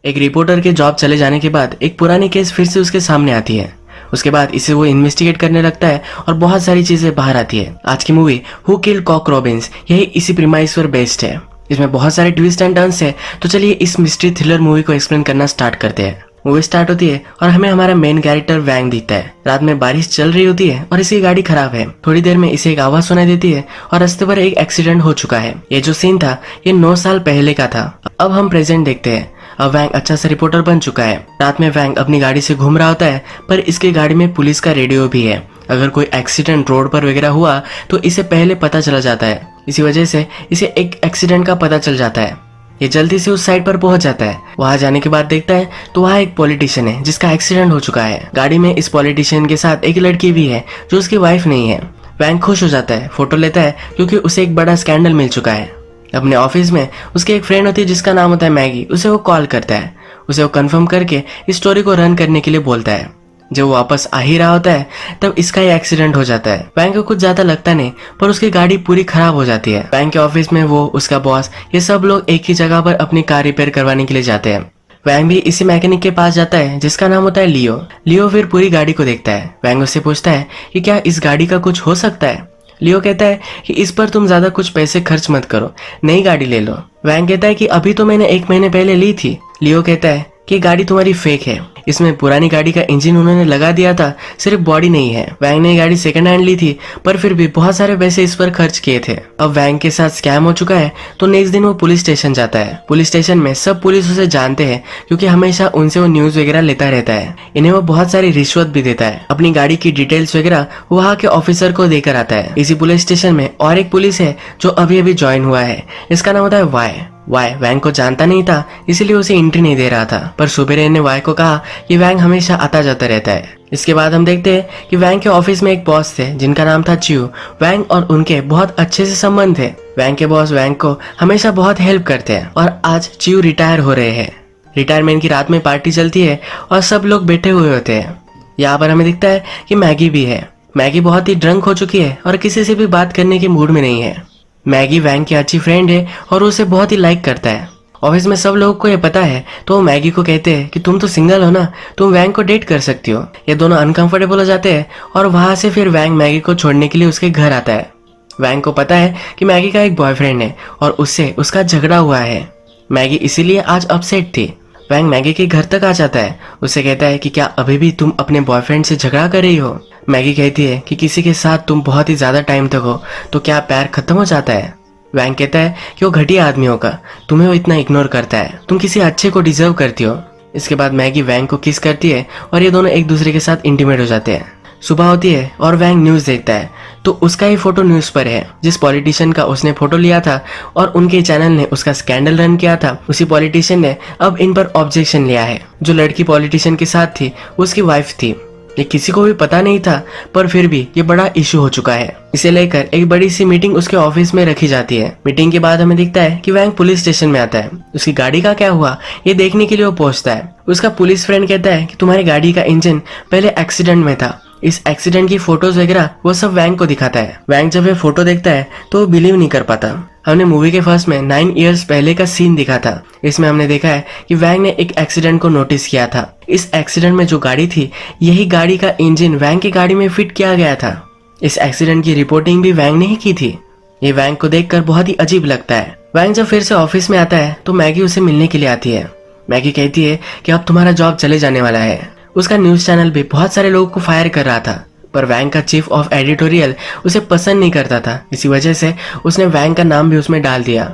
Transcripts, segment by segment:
एक रिपोर्टर के जॉब चले जाने के बाद एक पुरानी केस फिर से उसके सामने आती है। उसके बाद इसे वो इन्वेस्टिगेट करने लगता है और बहुत सारी चीजें बाहर आती है। आज की movie who killed cock robins यही इसी प्रीमाइस पर बेस्ड है। इसमें बहुत सारे ट्विस्ट एंड टर्न्स है। तो चलिए इस मिस्ट्री थ्रिलर मूवी को एक्सप्लेन करना स्टार्ट करते हैं। मूवी स्टार्ट होती है और हमें हमारा मेन कैरेक्टर वैंग दिखता है। रात में बारिश चल रही होती है और इसकी गाड़ी खराब है। थोड़ी देर में इसे एक आवाज सुनाई देती है और रास्ते पर एक एक्सीडेंट हो चुका है। ये जो सीन था ये 9 साल पहले का था। अब हम प्रेजेंट देखते हैं। अब वैंग अच्छा सा रिपोर्टर बन चुका है। रात में वैंग अपनी गाड़ी से घूम रहा होता है, पर इसकी गाड़ी में पुलिस का रेडियो भी है। अगर कोई एक्सीडेंट रोड पर वगैरह हुआ तो इसे पहले पता चला जाता है। इसी वजह से इसे एक एक्सीडेंट का पता चल जाता है। ये जल्दी से उस साइड पर पहुंच जाता है। वहां जाने के बाद देखता है तो वहां एक पॉलिटिशियन है जिसका एक्सीडेंट हो चुका है। गाड़ी में इस पॉलिटिशियन के साथ एक लड़की भी है जो उसकी वाइफ नहीं है। वैंग खुश हो जाता है, फोटो लेता है क्योंकि उसे एक बड़ा स्कैंडल मिल चुका है। अपने ऑफिस में उसकी एक फ्रेंड होती है जिसका नाम होता है मैगी। उसे वो कॉल करता है। उसे वो कंफर्म करके इस स्टोरी को रन करने के लिए बोलता है। जब वो वापस आ ही रहा होता है तब इसका ही एक्सीडेंट हो जाता है। वैंग को कुछ ज्यादा लगता नहीं, पर उसकी गाड़ी पूरी खराब हो जाती है। वैंग के ऑफिस में वो, उसका बॉस, ये सब लोग एक ही जगह पर अपनी कार रिपेयर करवाने के लिए जाते हैं। वैंग भी इसी मैकेनिक के पास जाता है जिसका नाम होता है लियो। लियो फिर पूरी गाड़ी को देखता है। वैंग उससे पूछता है कि क्या इस गाड़ी का कुछ हो सकता है। लियो कहता है कि इस पर तुम ज्यादा कुछ पैसे खर्च मत करो, नई गाड़ी ले लो। वैंग कहता है कि अभी तो मैंने 1 महीने पहले ली थी। लियो कहता है कि गाड़ी तुम्हारी फेक है, इसमें पुरानी गाड़ी का इंजन उन्होंने लगा दिया था, सिर्फ बॉडी नहीं है। वैंग ने गाड़ी सेकंड हैंड ली थी, पर फिर भी बहुत सारे पैसे इस पर खर्च किए थे। अब वैंग के साथ स्कैम हो चुका है तो नेक्स्ट दिन वो पुलिस स्टेशन जाता है। पुलिस स्टेशन में सब पुलिस उसे जानते हैं क्योंकि हमेशा उनसे वो न्यूज वगैरह लेता रहता है। इन्हें वो बहुत सारी रिश्वत भी देता है। अपनी गाड़ी की डिटेल्स वगैरह वहाँ के ऑफिसर को देकर आता है। इसी पुलिस स्टेशन में और एक पुलिस है जो अभी अभी ज्वाइन हुआ है। इसका नाम होता है वाई वैंग को जानता नहीं था, इसीलिए उसे एंट्री नहीं दे रहा था। पर सुबेरे ने वाई को कहा कि वैंग हमेशा आता जाता रहता है। इसके बाद हम देखते हैं कि वैंग के ऑफिस में एक बॉस थे जिनका नाम था चियो। वैंग और उनके बहुत अच्छे से संबंध थे। वैंग के बॉस वैंग को हमेशा बहुत हेल्प करते हैं और आज चियो रिटायर हो रहे हैं। रिटायरमेंट की रात में पार्टी चलती है और सब लोग बैठे हुए होते हैं। यहाँ पर हमें दिखता है कि मैगी भी है। मैगी बहुत ही ड्रंक हो चुकी है और किसी से भी बात करने के मूड में नहीं है। मैगी वैंग की अच्छी फ्रेंड है और उसे बहुत ही लाइक करता है। ऑफिस में सब लोगों को ये पता है तो वो मैगी को कहते हैं कि तुम तो सिंगल हो ना, तुम वैंग को डेट कर सकती हो। ये दोनों अनकंफर्टेबल हो जाते हैं और वहां से फिर वैंग मैगी को छोड़ने के लिए उसके घर आता है। वैंग को पता है कि मैगी का एक बॉयफ्रेंड है और उससे उसका झगड़ा हुआ है। मैगी इसीलिए आज अपसेट थी। वैंग मैगी के घर तक आ जाता है। उसे कहता है कि क्या अभी भी तुम अपने बॉयफ्रेंड से झगड़ा कर रही हो। मैगी कहती है कि किसी के साथ तुम बहुत ही ज्यादा टाइम तक हो तो क्या प्यार खत्म हो जाता है। वैंग कहता है कि वो घटिया आदमी होगा, तुम्हें वो इतना इग्नोर करता है, तुम किसी अच्छे को डिजर्व करती हो। इसके बाद मैगी वैंग को किस करती है और ये दोनों एक दूसरे के साथ इंटीमेट हो जाते हैं। सुबह होती है और वैंग न्यूज देखता है तो उसका ही फोटो न्यूज पर है। जिस पॉलिटिशियन का उसने फोटो लिया था और उनके चैनल ने उसका स्कैंडल रन किया था, उसी पॉलिटिशियन ने अब इन पर ऑब्जेक्शन लिया है। जो लड़की पॉलिटिशियन के साथ थी उसकी वाइफ थी। ये किसी को भी पता नहीं था, पर फिर भी ये बड़ा इशू हो चुका है। इसे लेकर एक बड़ी सी मीटिंग उसके ऑफिस में रखी जाती है। मीटिंग के बाद हमें दिखता है कि वैंग पुलिस स्टेशन में आता है। उसकी गाड़ी का क्या हुआ ये देखने के लिए वो पहुंचता है। उसका पुलिस फ्रेंड कहता है कि तुम्हारी गाड़ी का इंजन पहले एक्सीडेंट में था। इस एक्सीडेंट की फोटोज वगैरह वो सब वैंग को दिखाता है। वैंग जब ये फोटो देखता है तो वो बिलीव नहीं कर पाता। हमने मूवी के फर्स्ट में 9 इयर्स पहले का सीन दिखा था। इसमें हमने देखा है कि वैंग ने एक एक्सीडेंट को नोटिस किया था। इस एक्सीडेंट में जो गाड़ी थी यही गाड़ी का इंजन वैंग की गाड़ी में फिट किया गया था। इस एक्सीडेंट की रिपोर्टिंग भी वैंग ने ही की थी। ये वैंग को देखकर बहुत ही अजीब लगता है। वैंग जब फिर से ऑफिस में आता है तो मैगी उसे मिलने के लिए आती है। मैगी कहती है कि अब तुम्हारा जॉब चले जाने वाला है। उसका न्यूज चैनल भी बहुत सारे लोगों को फायर कर रहा था, पर वैंग का चीफ ऑफ एडिटोरियल उसे पसंद नहीं करता था। इसी वजह से उसने वैंग का नाम भी उसमें डाल दिया।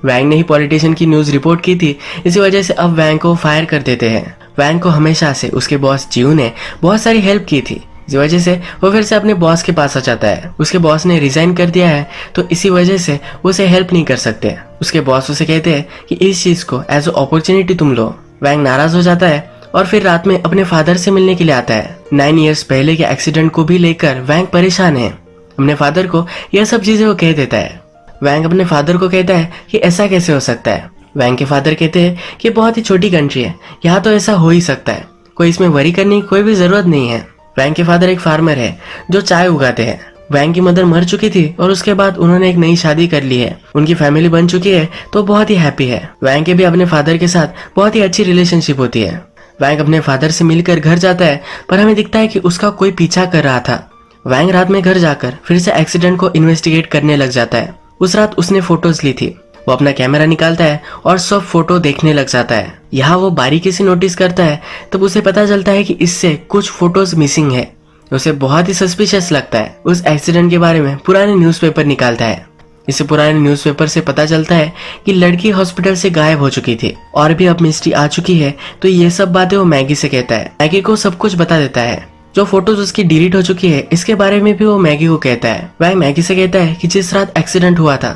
वैंग ने ही पॉलिटिशियन की न्यूज रिपोर्ट की थी, इसी वजह से अब वैंग को फायर कर देते हैं। वैंग को हमेशा से उसके बॉस जियो ने बहुत सारी हेल्प की थी, इसी वजह से वो फिर से अपने बॉस के पास आ जाता है। उसके बॉस ने रिजाइन कर दिया है तो इसी वजह से वो उसे हेल्प नहीं कर सकते। उसके बॉस उसे कहते हैं कि इस चीज को एज अ अपॉर्चुनिटी तुम लो। वैंग नाराज हो जाता है और फिर रात में अपने फादर से मिलने के लिए आता है। 9 इयर्स पहले के एक्सीडेंट को भी लेकर वैंग परेशान है। अपने फादर को यह सब चीजें वो कह देता है। वैंग अपने फादर को कहता है कि ऐसा कैसे हो सकता है। वैंग के फादर कहते हैं कि बहुत ही छोटी कंट्री है, यहाँ तो ऐसा हो ही सकता है, कोई इसमें वरी करने की कोई भी जरूरत नहीं है। वैंग के फादर एक फार्मर है जो चाय उगाते हैं। वैंग की मदर मर चुकी थी और उसके बाद उन्होंने एक नई शादी कर ली है, उनकी फैमिली बन चुकी है, तो बहुत ही हैप्पी है। वैंग के भी अपने फादर के साथ बहुत ही अच्छी रिलेशनशिप होती है। वैंग अपने फादर से मिलकर घर जाता है, पर हमें दिखता है कि उसका कोई पीछा कर रहा था। वैंग रात में घर जाकर फिर से एक्सीडेंट को इन्वेस्टिगेट करने लग जाता है। उस रात उसने फोटोज ली थी। वो अपना कैमरा निकालता है और सब फोटो देखने लग जाता है। यहाँ वो बारीकी से नोटिस करता है, तब उसे पता चलता है कि इससे कुछ फोटोज मिसिंग है। उसे बहुत ही सस्पिशियस लगता है। उस एक्सीडेंट के बारे में पुराने न्यूज़पेपर निकालता है। इसे पुराने न्यूज़पेपर से पता चलता है कि लड़की हॉस्पिटल से गायब हो चुकी थी और भी अब मिस्ट्री आ चुकी है। तो ये सब बातें वो मैगी से कहता है। मैगी को सब कुछ बता देता है। जो फोटोज उसकी डिलीट हो चुकी है इसके बारे में भी वो मैगी को कहता है। वह मैगी से कहता है कि जिस रात एक्सीडेंट हुआ था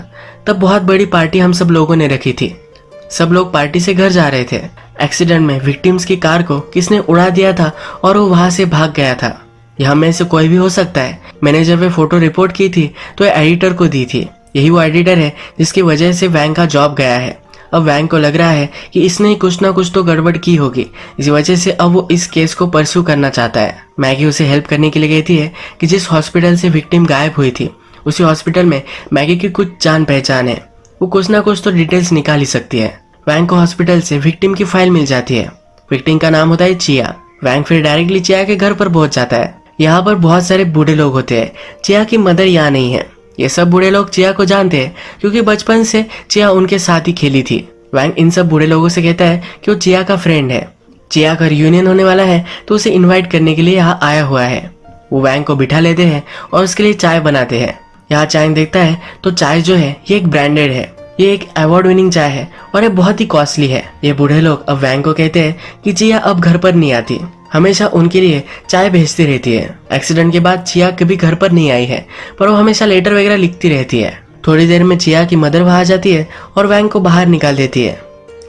तब बहुत बड़ी पार्टी हम सब लोगों ने रखी थी। सब लोग पार्टी से घर जा रहे थे। एक्सीडेंट में विक्टिम्स की कार को किसने उड़ा दिया था और वो वहां से भाग गया था। यह में से कोई भी हो सकता है। मैंने जब वे फोटो रिपोर्ट की थी तो एडिटर को दी थी। यही वो एडिटर है जिसकी वजह से वैंग का जॉब गया है। अब वैंग को लग रहा है कि इसने कुछ ना कुछ तो गड़बड़ की होगी, इसी वजह से अब वो इस केस को परस्यू करना चाहता है। मैगी उसे हेल्प करने के लिए कहती है कि जिस हॉस्पिटल से विक्टिम गायब हुई थी उसी हॉस्पिटल में मैगी की कुछ जान पहचान है। वो कुछ ना कुछ तो डिटेल्स निकाल ही सकती है। वैंग को हॉस्पिटल से विक्टिम की फाइल मिल जाती है। विक्टिम का नाम होता है चिया। वैंग फिर डायरेक्टली चिया के घर पर पहुंच जाता है। यहाँ पर बहुत सारे बूढ़े लोग होते हैं। चिया की मदर यहाँ नहीं है। ये सब बूढ़े लोग चिया को जानते हैं क्योंकि बचपन से चिया उनके साथ ही खेली थी। वैंग इन सब बूढ़े लोगों से कहता है कि वो चिया का फ्रेंड है। चिया का रियूनियन होने वाला है तो उसे इनवाइट करने के लिए यहाँ आया हुआ है। वो वैंग को बिठा लेते हैं और उसके लिए चाय बनाते हैं। यहाँ चाय देखता है तो चाय जो है ये एक ब्रांडेड है। ये एक अवार्ड विनिंग चाय है और ये बहुत ही कॉस्टली है। ये बूढ़े लोग अब वैंग को कहते हैं कि चिया अब घर पर नहीं आती, हमेशा उनके लिए चाय भेजती रहती है। एक्सीडेंट के बाद चिया कभी घर पर नहीं आई है, पर वो हमेशा लेटर वगैरह लिखती रहती है। थोड़ी देर में चिया की मदर वहां जाती है और वैंग को बाहर निकाल देती है।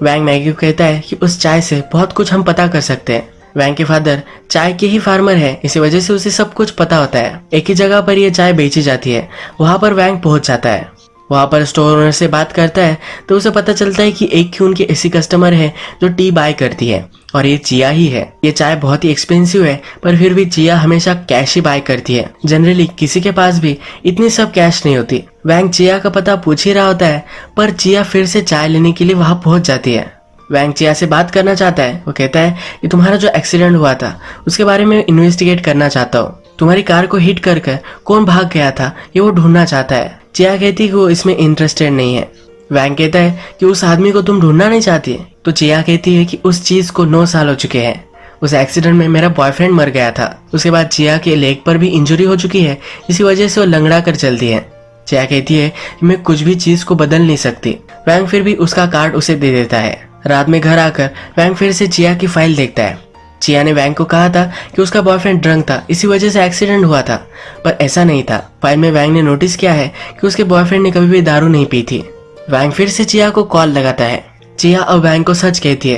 वैंग मैगी को कहता है कि उस चाय से बहुत कुछ हम पता कर सकते हैं। वैंग के फादर चाय के ही फार्मर है, इसी वजह से उसे सब कुछ पता होता है। एक ही जगह पर ये चाय बेची जाती है। वहां पर वैंग पहुंच जाता है। वहां पर स्टोर ओनर से बात करता है तो उसे पता चलता है कि एक ही उनकी ऐसी कस्टमर है जो टी बाय करती है और ये चिया ही है। ये चाय बहुत ही एक्सपेंसिव है पर फिर भी चिया हमेशा कैश ही बाय करती है। जनरली किसी के पास भी इतनी सब कैश नहीं होती। वैंग चिया का पता पूछ ही रहा होता है पर चिया फिर से चाय लेने के लिए वहां पहुंच जाती है। वैंग चिया से बात करना चाहता है। वो कहता है कि तुम्हारा जो एक्सीडेंट हुआ था उसके बारे में इन्वेस्टिगेट करना चाहता हूँ। तुम्हारी कार को हिट कर कौन भाग गया था ये वो ढूंढना चाहता है। चिया कहती कि वो इसमें इंटरेस्टेड नहीं है। वैंग कहता है कि उस आदमी को तुम ढूंढना नहीं चाहती, तो चिया कहती है कि उस चीज को 9 साल हो चुके हैं। उस एक्सीडेंट में मेरा बॉयफ्रेंड मर गया था। उसके बाद चिया के लेग पर भी इंजरी हो चुकी है, इसी वजह से वो लंगड़ा कर चलती है। चिया कहती है कि मैं कुछ भी चीज को बदल नहीं सकती। वैंग फिर भी उसका कार्ड उसे दे देता है। रात में घर आकर वैंग फिर से चिया की फाइल देखता है। चिया ने वैंग को कहा था कि उसका बॉयफ्रेंड ड्रंक था, इसी वजह से एक्सीडेंट हुआ था, पर ऐसा नहीं था। फाइल में वैंग ने नोटिस किया है कि उसके बॉयफ्रेंड ने कभी भी दारू नहीं पी थी। वैंग फिर से चिया को कॉल लगाता है। चिया अब वैंग को सच कहती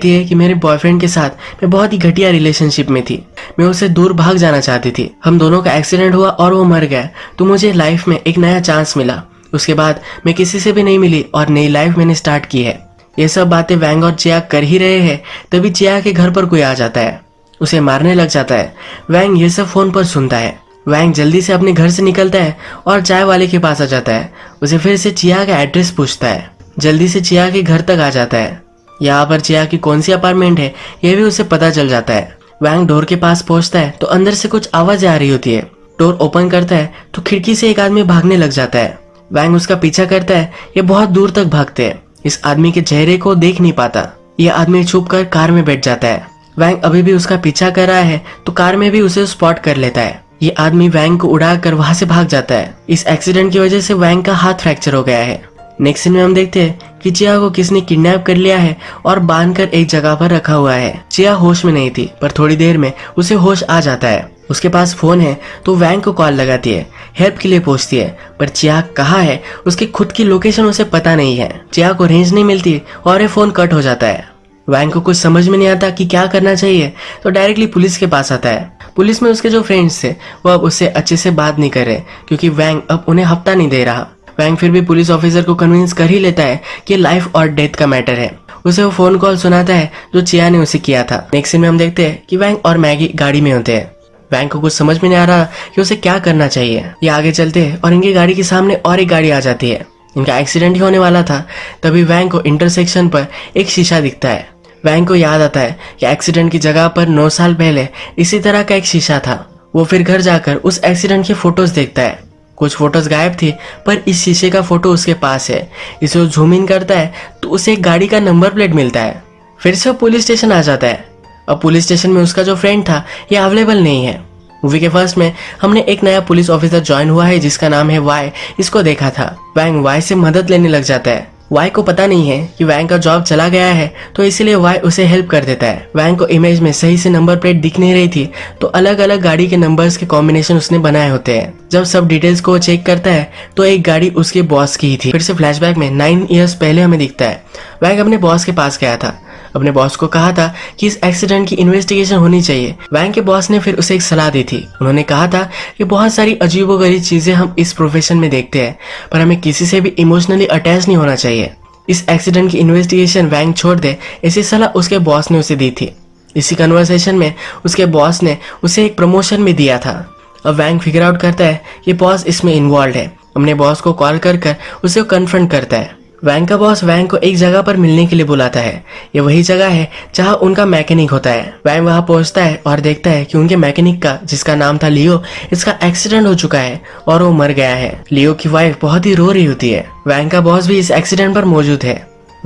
है कि मेरे बॉयफ्रेंड के साथ मैं बहुत ही घटिया रिलेशनशिप में थी। मैं उससे दूर भाग जाना चाहती थी। हम दोनों का एक्सीडेंट हुआ और वो मर गया, तो मुझे लाइफ में एक नया चांस मिला। उसके बाद मैं किसी से भी नहीं मिली और नई लाइफ मैंने स्टार्ट की है। ये सब बातें वैंग और चिया कर ही रहे हैं, तभी चिया के घर पर कोई आ जाता है, उसे मारने लग जाता है। वैंग ये सब फोन पर सुनता है। वैंग जल्दी से अपने घर से निकलता है और चाय वाले के पास आ जाता है। उसे फिर से चिया का एड्रेस पूछता है। जल्दी से चिया के घर तक आ जाता है। यहाँ पर चिया की कौन सी अपार्टमेंट है ये भी उसे पता चल जाता है। वैंग डोर के पास पहुंचता है तो अंदर से कुछ आवाजें आ रही होती है। डोर ओपन करता है तो खिड़की से एक आदमी भागने लग जाता है। वैंग उसका पीछा करता है। ये बहुत दूर तक भागते हैं। इस आदमी के चेहरे को देख नहीं पाता। यह आदमी छुप कर कार में बैठ जाता है। वैंग अभी भी उसका पीछा कर रहा है तो कार में भी उसे स्पॉट कर लेता है। ये आदमी वैंग को उड़ाकर वहां से भाग जाता है। इस एक्सीडेंट की वजह से वैंग का हाथ फ्रैक्चर हो गया है। नेक्स्ट सीन में हम देखते हैं कि चिया को किसने किडनैप कर लिया है और बांधकर एक जगह पर रखा हुआ है। चिया होश में नहीं थी पर थोड़ी देर में उसे होश आ जाता है। उसके पास फोन है तो वैंग को कॉल लगाती है, हेल्प के लिए पूछती है, पर चिया कहाँ है उसकी खुद की लोकेशन उसे पता नहीं है। चिया को रेंज नहीं मिलती और ये फोन कट हो जाता है। वैंग को कुछ समझ में नहीं आता कि क्या करना चाहिए, तो डायरेक्टली पुलिस के पास आता है। पुलिस में उसके जो फ्रेंड्स थे वो अब उससे अच्छे से बात नहीं कर रहे क्योंकि वैंग अब उन्हें हफ्ता नहीं दे रहा। वैंग फिर भी पुलिस ऑफिसर को कन्विंस कर ही लेता है कि लाइफ और डेथ का मैटर है। उसे वो फोन कॉल सुनाता है जो चिया ने उसे किया था। नेक्स्ट सीन में हम देखते हैं कि वैंग और मैगी गाड़ी में होते हैं। वैंग को कुछ समझ में नहीं आ रहा कि उसे क्या करना चाहिए। ये आगे चलते हैं और इनकी गाड़ी के सामने और एक गाड़ी आ जाती है। इनका एक्सीडेंट ही होने वाला था। तभी वैंग को इंटरसेक्शन पर एक शीशा दिखता है। वैंग को याद आता है कि एक्सीडेंट की जगह पर 9 साल पहले इसी तरह का एक शीशा था। वो फिर घर जाकर उस एक्सीडेंट की फोटोज देखता है। कुछ फोटोज गायब थी, पर इस शीशे का फोटो उसके पास है। इसे वो जूम इन करता है तो उसे एक गाड़ी का नंबर प्लेट मिलता है। फिर से वो पुलिस स्टेशन आ जाता है। अब पुलिस स्टेशन में उसका जो फ्रेंड था ये अवेलेबल नहीं है। मूवी के फर्स्ट में हमने एक नया पुलिस ऑफिसर ज्वाइन हुआ है जिसका नाम है वाई, इसको देखा था। वैंग वाई से मदद लेने लग जाता है। वाई को पता नहीं है कि वैंग का जॉब चला गया है, तो इसलिए वाई उसे हेल्प कर देता है। वैंग को इमेज में सही से नंबर प्लेट दिख नहीं रही थी, तो अलग अलग गाड़ी के नंबर्स के कॉम्बिनेशन उसने बनाए होते हैं। जब सब डिटेल्स को चेक करता है तो एक गाड़ी उसके बॉस की ही थी। फिर से फ्लैशबैक में 9 इयर्स पहले हमें दिखता है। वैंग अपने बॉस के पास गया था। अपने बॉस को कहा था कि इस एक्सीडेंट की इन्वेस्टिगेशन होनी चाहिए। वैंग के बॉस ने फिर उसे एक सलाह दी थी। उन्होंने कहा था कि बहुत सारी अजीबोगरीब चीजें हम इस प्रोफेशन में देखते हैं, पर हमें किसी से भी इमोशनली अटैच नहीं होना चाहिए। इस एक्सीडेंट की इन्वेस्टिगेशन वैंग छोड़ दे, ऐसी सलाह उसके बॉस ने उसे दी थी। इसी कन्वर्सेशन में उसके बॉस ने उसे एक प्रमोशन भी दिया था। अब वैंग फिगर आउट करता है कि बॉस इसमें इन्वॉल्व है। अपने बॉस को कॉल कर उसे कन्फ्रंट करता है। वैंग का बॉस वैंग को एक जगह पर मिलने के लिए बुलाता है। ये वही जगह है जहां उनका मैकेनिक होता है। वैंग वहां पहुंचता है और देखता है कि उनके मैकेनिक का, जिसका नाम था लियो, इसका एक्सीडेंट हो चुका है और वो मर गया है। लियो की वाइफ बहुत ही रो रही होती है। वैंग का बॉस भी इस एक्सीडेंट पर मौजूद है।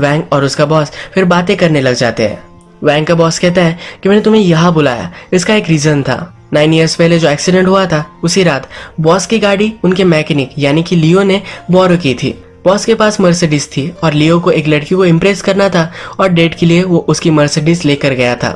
वैंग और उसका बॉस फिर बातें करने लग जाते हैं। वैंग का बॉस कहता है कि मैंने तुम्हें यहाँ बुलाया, इसका एक रीजन था। 9 इयर्स पहले जो एक्सीडेंट हुआ था, उसी रात बॉस की गाड़ी उनके मैकेनिक यानी कि लियो ने बोरो की थी। बॉस के पास मर्सिडीज थी और लियो को एक लड़की को इम्प्रेस करना था और डेट के लिए वो उसकी मर्सिडीज लेकर गया था।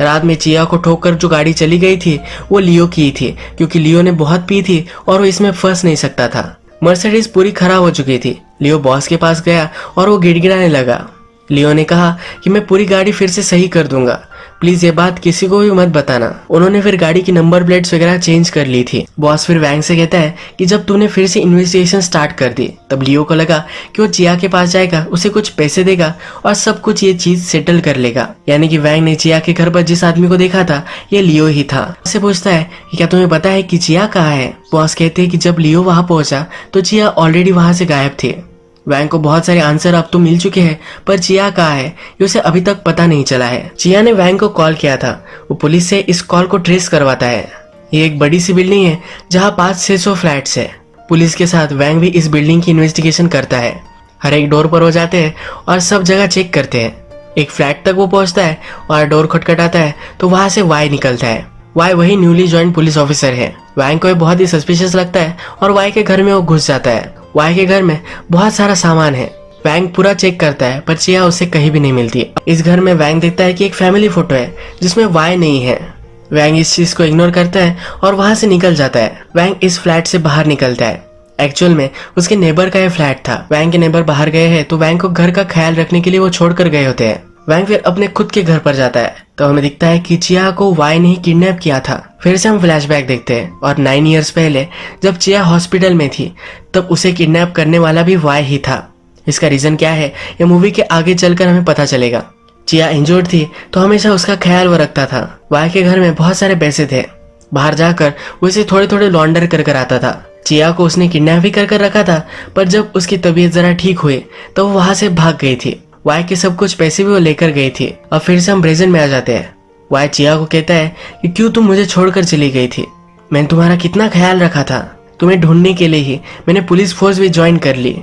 रात में चिया को ठोककर जो गाड़ी चली गई थी वो लियो की थी, क्योंकि लियो ने बहुत पी थी और वो इसमें फंस नहीं सकता था। मर्सिडीज पूरी खराब हो चुकी थी। लियो बॉस के पास गया और वो गिड़गिड़ाने लगा। लियो ने कहा कि मैं पूरी गाड़ी फिर से सही कर दूंगा, प्लीज ये बात किसी को भी मत बताना। उन्होंने फिर गाड़ी की नंबर प्लेट्स वगैरह चेंज कर ली थी। बॉस फिर वैंग से कहता है कि जब तूने फिर से इन्वेस्टिगेशन स्टार्ट कर दी, तब लियो को लगा कि वो चिया के पास जाएगा, उसे कुछ पैसे देगा और सब कुछ ये चीज सेटल कर लेगा। यानी कि वैंग ने चिया के घर पर जिस आदमी को देखा था ये लियो ही था। उससे पूछता है कि क्या तुम्हें पता है कि चिया कहाँ है। बॉस कहते हैं कि जब लियो वहां पहुंचा तो चिया ऑलरेडी वहां से गायब थी। वैंग को बहुत सारे आंसर अब तो मिल चुके हैं, पर चिया कहाँ है ये उसे अभी तक पता नहीं चला है। चिया ने वैंग को कॉल किया था। वो पुलिस से इस कॉल को ट्रेस करवाता है। ये एक बड़ी सी बिल्डिंग है जहाँ 500-600 फ्लैट्स है। पुलिस के साथ वैंग भी इस बिल्डिंग की इन्वेस्टिगेशन करता है। हर एक डोर पर वो जाते हैं और सब जगह चेक करते हैं। एक फ्लैट तक वो पहुंचता है और डोर खटखटाता है तो वहां से वाई निकलता है। वाई वही न्यूली ज्वाइन पुलिस ऑफिसर है। वैंग को बहुत ही सस्पिशियस लगता है और वाई के घर में वो घुस जाता है। वाई के घर में बहुत सारा सामान है। वैंग पूरा चेक करता है पर चिया उसे कहीं भी नहीं मिलती। इस घर में वैंग देखता है कि एक फैमिली फोटो है जिसमें वाई नहीं है। वैंग इस चीज को इग्नोर करता है और वहां से निकल जाता है। वैंग इस फ्लैट से बाहर निकलता है। एक्चुअल में उसके नेबर का ये फ्लैट था। वैंग के नेबर बाहर गए हैं तो वैंग को घर का ख्याल रखने के लिए वो छोड़कर गए होते हैं। वैंग फिर अपने खुद के घर पर जाता है तो हमें दिखता है कि चिया को वाई ने ही किडनैप किया था। फिर से हम फ्लैशबैक देखते हैं और 9 इयर्स पहले जब चिया हॉस्पिटल में थी तब उसे किडनैप करने वाला भी वाई ही था। इसका रीजन क्या है ये मूवी के आगे चलकर हमें पता चलेगा। चिया इंजर्ड थी तो हमेशा उसका ख्याल वो रखता था। वाई के घर में बहुत सारे पैसे थे। बाहर जाकर वो इसे थोड़े थोड़े लॉन्डर कर आता था। चिया को उसने किडनैप भी कर रखा था, पर जब उसकी तबीयत जरा ठीक हुई तो वो वहां से भाग गई थी। वाई के सब कुछ पैसे भी वो लेकर गई थी। अब फिर से हम प्रेजेंट में आ जाते हैं। वाई चिया को कहता है कि क्यों तुम मुझे छोड़कर चली गई थी। मैंने तुम्हारा कितना ख्याल रखा था। तुम्हें ढूंढने के लिए ही मैंने पुलिस फोर्स भी ज्वाइन कर ली।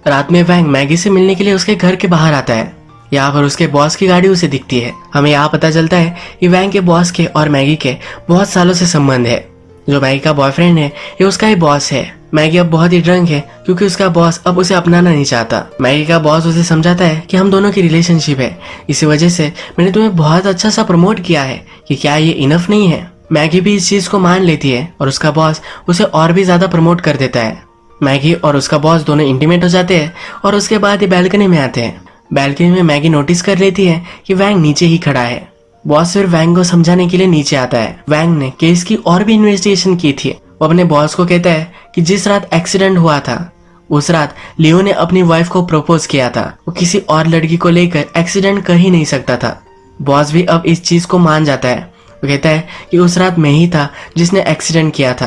रात में वैंग मैगी से मिलने के लिए उसके घर के बाहर आता है। यहाँ पर उसके बॉस की गाड़ी उसे दिखती है। हमें यहाँ पता चलता है कि वैंग के बॉस के और मैगी के बहुत सालों से संबंध है। जो मैगी का बॉयफ्रेंड है ये उसका ही बॉस है। मैगी अब बहुत ही ड्रंक है क्योंकि उसका बॉस अब उसे अपनाना नहीं चाहता। मैगी का बॉस उसे समझाता है कि हम दोनों की रिलेशनशिप है, इसी वजह से मैंने तुम्हें बहुत अच्छा सा प्रमोट किया है कि क्या ये इनफ नहीं है। मैगी भी इस चीज को मान लेती है और उसका बॉस उसे और भी ज्यादा प्रमोट कर देता है। मैगी और उसका बॉस दोनों इंटीमेट हो जाते हैं और उसके बाद ये बैल्कनी में आते हैं। बैल्कनी में मैगी नोटिस कर लेती है कि वैंग नीचे ही खड़ा है। बॉस फिर वैंग को समझाने के लिए नीचे आता है। वैंग ने केस की और भी इन्वेस्टिगेशन की थी। वो अपने बॉस को कहता है कि जिस रात एक्सीडेंट हुआ था उस रात लियो ने अपनी वाइफ को प्रपोज किया था। वो किसी और लड़की को लेकर एक्सीडेंट कर ही नहीं सकता था। बॉस भी अब इस चीज को मान जाता है। वो कहता है कि उस रात मैं ही था जिसने एक्सीडेंट किया था।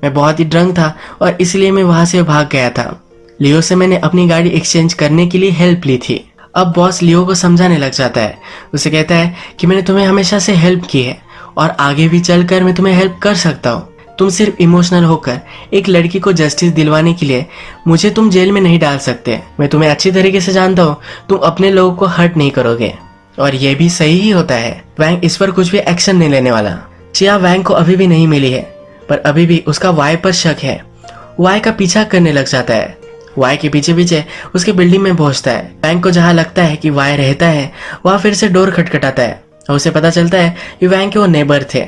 मैं बहुत ही ड्रंक था और इसलिए मैं वहां से भाग गया था। लियो से मैंने अपनी गाड़ी एक्सचेंज करने के लिए हेल्प ली थी। अब बॉस लियो को समझाने लग जाता है। उसे कहता है कि मैंने तुम्हें हमेशा से हेल्प की है और आगे भी चलकर मैं तुम्हें हेल्प कर सकता हूँ। तुम सिर्फ इमोशनल होकर एक लड़की को जस्टिस दिलवाने के लिए मुझे तुम जेल में नहीं डाल सकते। मैं तुम्हें अच्छी तरीके से जानता हूँ, तुम अपने लोगों को हर्ट नहीं करोगे और ये भी सही ही होता है। वैंग इस पर कुछ भी एक्शन नहीं लेने वाला। चिया वैंग को अभी भी नहीं मिली है, पर अभी भी उसका वाई पर शक है। वाई का पीछा करने लग जाता है। वाई के पीछे पीछे उसके बिल्डिंग में पहुंचता है। वैंग को जहां लगता है कि वाई रहता है वहां फिर से डोर खटखटाता है और उसे पता चलता है कि वैंग के वो नेबर थे।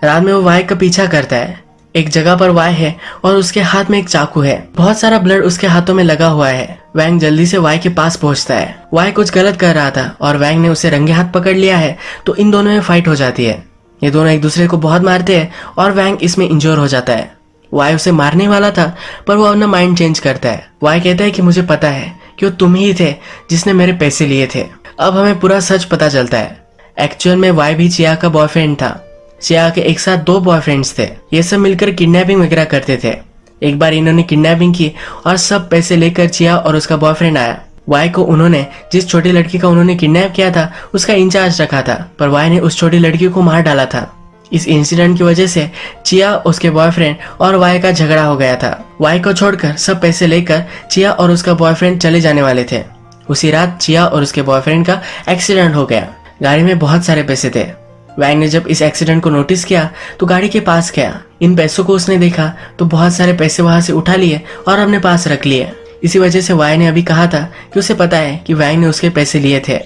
रात में वो वाई का पीछा करता है। एक जगह पर वाई है और उसके हाथ में एक चाकू है। बहुत सारा ब्लड उसके हाथों में लगा हुआ है। वैंग जल्दी से वाई के पास पहुंचता है। वाई कुछ गलत कर रहा था और वैंग ने उसे रंगे हाथ पकड़ लिया है, तो इन दोनों में फाइट हो जाती है। ये दोनों एक दूसरे को बहुत मारते हैं और वैंग इसमें इंजोर हो जाता है। वाई उसे मारने वाला था, पर वो अपना माइंड चेंज करता है। वाई कहता है कि मुझे पता है कि वो तुम ही थे जिसने मेरे पैसे लिए थे। अब हमें पूरा सच पता चलता है। एक्चुअल में वाई भी चिया का बॉयफ्रेंड था। चिया के एक साथ 2 बॉयफ्रेंड्स थे। ये सब मिलकर किडनैपिंग वगैरह करते थे। एक बार इन्होंने किडनैपिंग की और सब पैसे लेकर चिया और उसका बॉयफ्रेंड आया। वाई को उन्होंने जिस छोटी लड़की का उन्होंने किडनैप किया था उसका इंचार्ज रखा था, पर वाई ने उस छोटी लड़की को मार डाला था। इस इंसिडेंट की वजह से चिया, उसके बॉयफ्रेंड और वाई का झगड़ा हो गया था। वाई को छोड़कर सब पैसे लेकर चिया और उसका बॉयफ्रेंड चले जाने वाले थे। उसी रात चिया और उसके बॉयफ्रेंड का एक्सीडेंट हो गया। गाड़ी में बहुत सारे पैसे थे। वैंग ने जब इस एक्सीडेंट को नोटिस किया तो गाड़ी के पास गया। इन पैसों को उसने देखा तो बहुत सारे पैसे वहां से उठा लिए और अपने पास रख लिए। इसी वजह से वाई ने अभी कहा था कि उसे पता है कि वैंग ने उसके पैसे लिए थे।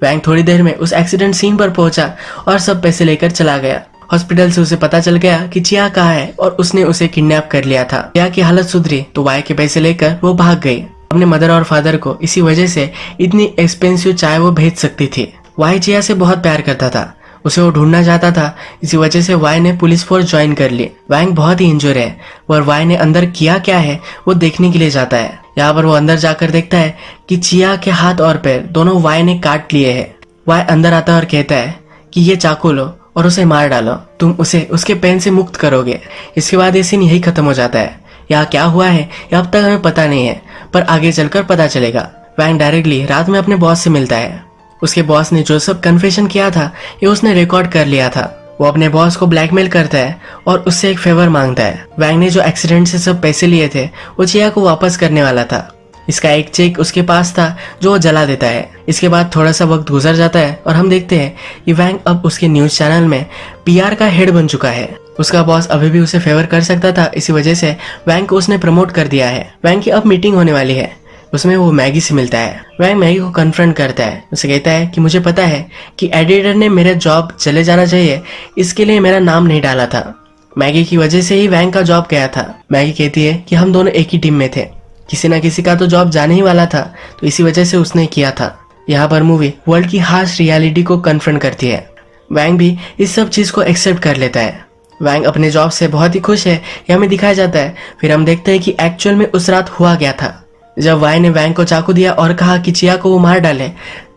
वैंग थोड़ी देर में उस एक्सीडेंट सीन पर पहुंचा और सब पैसे लेकर चला गया। हॉस्पिटल से उसे पता चल गया कि चिया कहाँ है और उसने उसे किडनैप कर लिया था। चिया की हालत सुधरी तो वाई के पैसे लेकर वो भाग गई। अपने मदर और फादर को इसी वजह से इतनी एक्सपेंसिव चाय वो भेज सकती थी। वाई चिया से बहुत प्यार करता था, उसे वो ढूंढना चाहता था। इसी वजह से वाई ने पुलिस फोर्स ज्वाइन कर ली। वैंग बहुत ही इंजोर है और वाई ने अंदर किया क्या है वो देखने के लिए जाता है। यहाँ पर वो अंदर जाकर देखता है कि चिया के हाथ और पैर दोनों वाई ने काट लिए हैं। वाई अंदर आता है और कहता है कि ये चाकू लो और उसे मार डालो, तुम उसे उसके पेन से मुक्त करोगे। इसके बाद ये सीन यही खत्म हो जाता है। यहाँ क्या हुआ है ये अब तक हमें पता नहीं है, पर आगे चलकर पता चलेगा। वैंग डायरेक्टली रात में अपने बॉस से मिलता है। उसके बॉस ने जो सब कन्फेशन किया था ये उसने रिकॉर्ड कर लिया था। वो अपने बॉस को ब्लैकमेल करता है और उससे एक फेवर मांगता है। वैंग ने जो एक्सीडेंट से सब पैसे लिए थे वो चिया को वापस करने वाला था। इसका एक चेक उसके पास था जो वो जला देता है। इसके बाद थोड़ा सा वक्त गुजर जाता है और हम देखते हैं कि वैंग अब उसके न्यूज चैनल में PR का हेड बन चुका है। उसका बॉस अभी भी उसे फेवर कर सकता था, इसी वजह से वैंग को उसने प्रमोट कर दिया है। वैंग की अब मीटिंग होने वाली है, उसमें वो मैगी से मिलता है। वैंग मैगी को कन्फ्रंट करता है। उसे कहता है कि मुझे पता है कि एडिटर ने मेरा जॉब चले जाना चाहिए, इसके लिए मेरा नाम नहीं डाला था। मैगी की वजह से ही वैंग का जॉब गया था। मैगी कहती है कि हम दोनों एक ही टीम में थे, किसी ना किसी का तो जॉब जाने ही वाला था, तो इसी वजह से उसने किया था। यहाँ पर मूवी वर्ल्ड की हार्श रियलिटी को कन्फ्रंट करती है। वैंग भी इस सब चीज को एक्सेप्ट कर लेता है। वैंग अपने जॉब से बहुत ही खुश है, ये हमें दिखाया जाता है। फिर हम देखते हैं कि एक्चुअल में उस रात हुआ गया था। जब वाई ने वैंग को चाकू दिया और कहा कि चिया को वो मार डाले,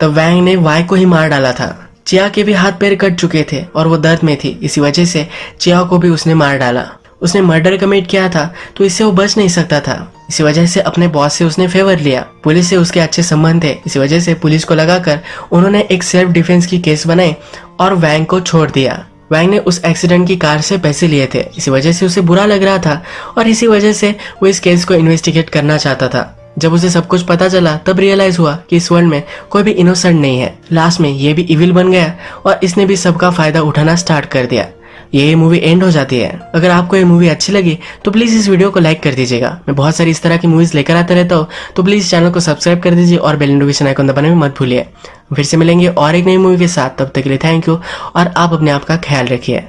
तब वैंग ने वाई को ही मार डाला था। चिया के भी हाथ पैर कट चुके थे और वो दर्द में थी, इसी वजह से चिया को भी उसने मार डाला। उसने मर्डर कमिट किया था तो इससे वो बच नहीं सकता था। इसी वजह से अपने बॉस से उसने फेवर लिया। पुलिस से उसके अच्छे संबंध थे, इसी वजह से पुलिस को लगाकर उन्होंने एक सेल्फ डिफेंस की केस बनाई और वैंग को छोड़ दिया। वैंग ने उस एक्सीडेंट की कार से पैसे लिए थे, इसी वजह से उसे बुरा लग रहा था और इसी वजह से वो इस केस को इन्वेस्टिगेट करना चाहता था। जब उसे सब कुछ पता चला तब रियलाइज हुआ कि इस वर्ल्ड में कोई भी इनोसेंट नहीं है। लास्ट में ये भी इविल बन गया और इसने भी सबका फायदा उठाना स्टार्ट कर दिया। ये मूवी एंड हो जाती है। अगर आपको ये मूवी अच्छी लगी तो प्लीज इस वीडियो को लाइक कर दीजिएगा। मैं बहुत सारी इस तरह की मूवीज लेकर आता रहता हूँ, तो प्लीज चैनल को सब्सक्राइब कर दीजिए और बेल नोटिफिकेशन आइकन दबाने में मत भूलिए। फिर से मिलेंगे और एक नई मूवी के साथ, तब तक के लिए थैंक यू और आप अपने आप का ख्याल रखिए।